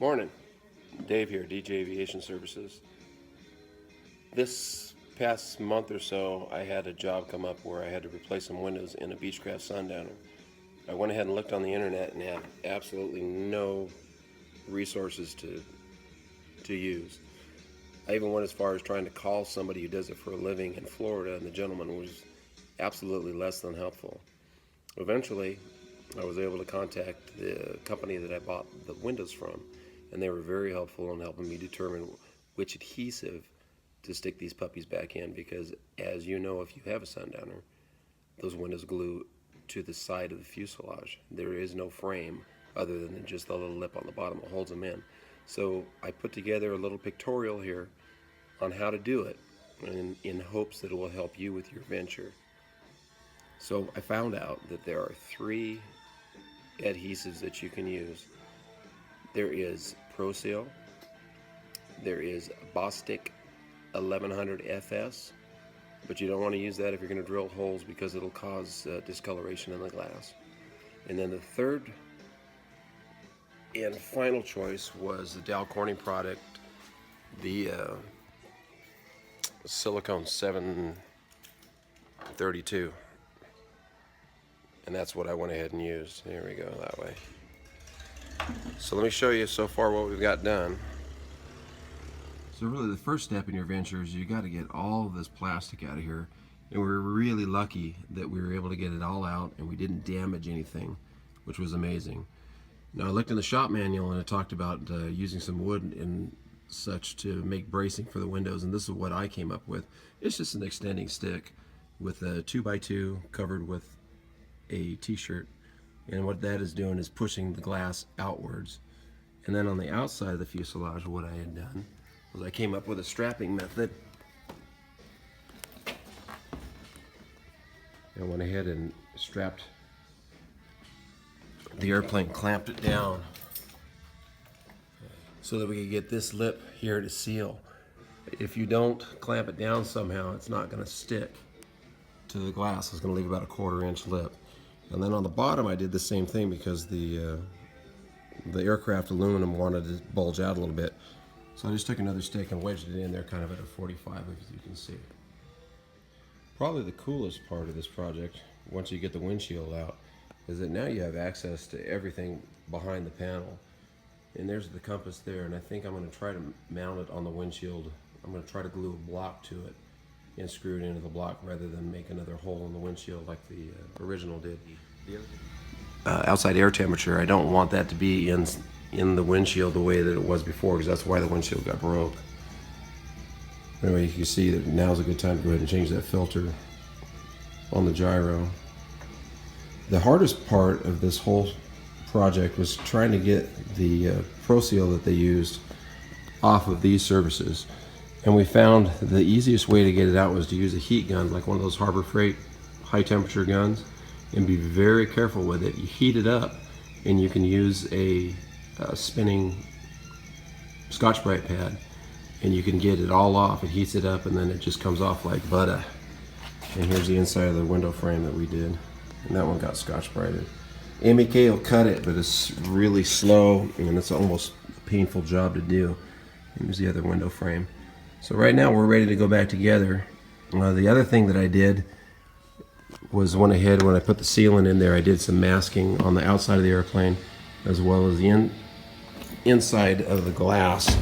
Morning, Dave here, DJ Aviation Services. This past month or so, I had a job come up where I had to replace some windows in a Beechcraft Sundowner. I went ahead and looked on the internet and had absolutely no resources to use. I even went as far as trying to call somebody who does it for a living in Florida, and the gentleman was absolutely less than helpful. Eventually, I was able to contact the company that I bought the windows from, and they were very helpful in helping me determine which adhesive to stick these puppies back in, because as you know, if you have a Sundowner, those windows glue to the side of the fuselage. There is no frame other than just the little lip on the bottom that holds them in. So I put together a little pictorial here on how to do it, in hopes that it will help you with your venture. So I found out that there are 3 adhesives that you can use. There is Pro Seal, there is Bostik 1100 FS, but you don't want to use that if you're going to drill holes because it'll cause discoloration in the glass. And then the third and final choice was the Dow Corning product, the silicone 732, and that's what I went ahead and used. Here we go, that way. So let me show you so far what we've got done. So really the first step in your venture is you got to get all of this plastic out of here, and we were really lucky that we were able to get it all out and we didn't damage anything, which was amazing. Now I looked in the shop manual and it talked about using some wood and such to make bracing for the windows, and this is what I came up with. It's just an extending stick with a 2x2 covered with a t-shirt, and what that is doing is pushing the glass outwards. And then on the outside of the fuselage, what I had done was I came up with a strapping method. I went ahead and strapped the airplane, clamped it down so that we could get this lip here to seal. If you don't clamp it down somehow, it's not going to stick to the glass. It's going to leave about a 1/4 inch lip. And then on the bottom I did the same thing because the aircraft aluminum wanted to bulge out a little bit. So I just took another stick and wedged it in there kind of at a 45, as you can see. Probably the coolest part of this project, once you get the windshield out, is that now you have access to everything behind the panel. And there's the compass there, and I think I'm going to try to mount it on the windshield. I'm going to try to glue a block to it and screw it into the block rather than make another hole in the windshield like the original did. Outside air temperature, I don't want that to be in the windshield the way that it was before, because that's why the windshield got broke. Anyway, you can see that now's a good time to go ahead and change that filter on the gyro. The hardest part of this whole project was trying to get the Pro Seal that they used off of these surfaces. And we found the easiest way to get it out was to use a heat gun, like one of those Harbor Freight high temperature guns, and be very careful with it. You heat it up and you can use a spinning Scotch-Brite pad, and you can get it all off. It heats it up and then it just comes off like butter. And here's the inside of the window frame that we did, and that one got Scotch-Brited. Amy Kay will cut it, but it's really slow and it's almost a painful job to do. Here's the other window frame. So right now we're ready to go back together. The other thing that I did was went ahead, when I put the sealant in there, I did some masking on the outside of the airplane as well as the inside of the glass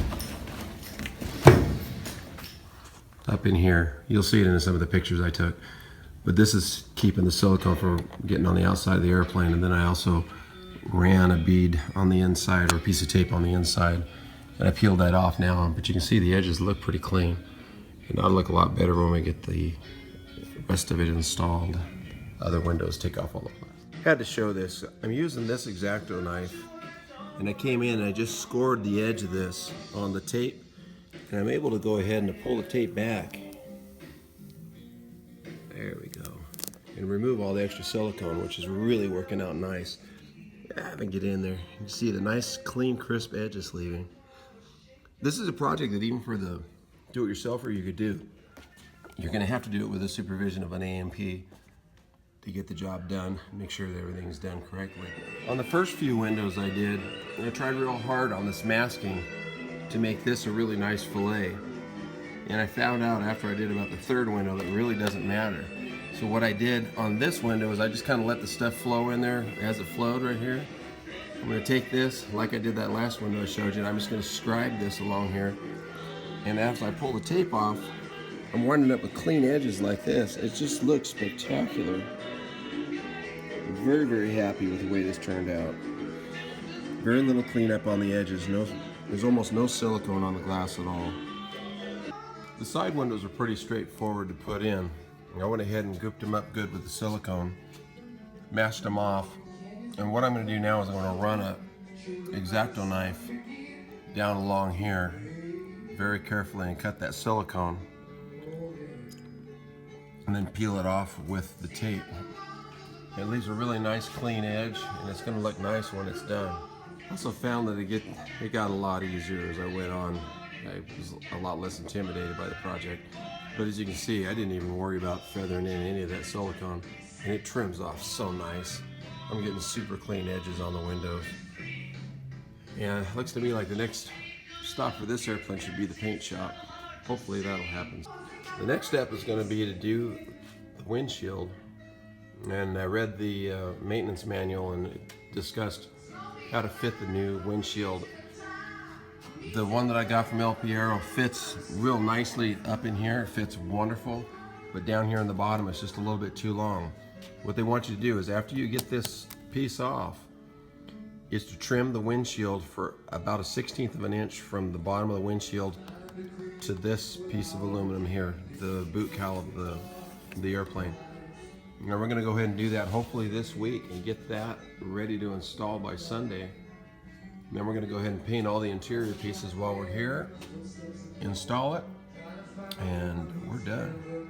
up in here. You'll see it in some of the pictures I took. But this is keeping the silicone from getting on the outside of the airplane. And then I also ran a bead on the inside, or a piece of tape on the inside, and I peeled that off now. But you can see the edges look pretty clean, and that'll look a lot better when we get the rest of it installed. Other windows take off all the plastic. Had to show this. I'm using this X-Acto knife, and I came in and I just scored the edge of this on the tape, and I'm able to go ahead and pull the tape back. There we go. And remove all the extra silicone, which is really working out nice. Let me get in there. You can see the nice, clean, crisp edges leaving. This is a project that even for the do-it-yourselfer you could do. You're going to have to do it with the supervision of an AMP. to get the job done, make sure that everything's done correctly. On the first few windows I tried real hard on this masking to make this a really nice fillet. And I found out after I did about the third window that it really doesn't matter. So what I did on this window is I just kind of let the stuff flow in there as it flowed right here. I'm going to take this, like I did that last window I showed you, and I'm just going to scribe this along here. And as I pull the tape off, I'm winding up with clean edges like this. It just looks spectacular. I'm very, very happy with the way this turned out. Very little cleanup on the edges. There's almost no silicone on the glass at all. The side windows are pretty straightforward to put in. I went ahead and gooped them up good with the silicone, mashed them off, and what I'm going to do now is I'm going to run a X-Acto knife down along here very carefully and cut that silicone, and then peel it off with the tape. It leaves a really nice clean edge, and it's going to look nice when it's done. I also found that it got a lot easier as I went on. I was a lot less intimidated by the project. But as you can see, I didn't even worry about feathering in any of that silicone, and it trims off so nice. I'm getting super clean edges on the windows. And it looks to me like the next stop for this airplane should be the paint shop. Hopefully that'll happen. The next step is going to be to do the windshield. And I read the maintenance manual, and it discussed how to fit the new windshield. The one that I got from El Piero fits real nicely up in here. It fits wonderful, but down here in the bottom it's just a little bit too long. What they want you to do is after you get this piece off is to trim the windshield for about a 1/16 of an inch from the bottom of the windshield to this piece of aluminum here, the boot cowl of the airplane. Now we're going to go ahead and do that hopefully this week and get that ready to install by Sunday. And then we're going to go ahead and paint all the interior pieces while we're here, install it, and we're done.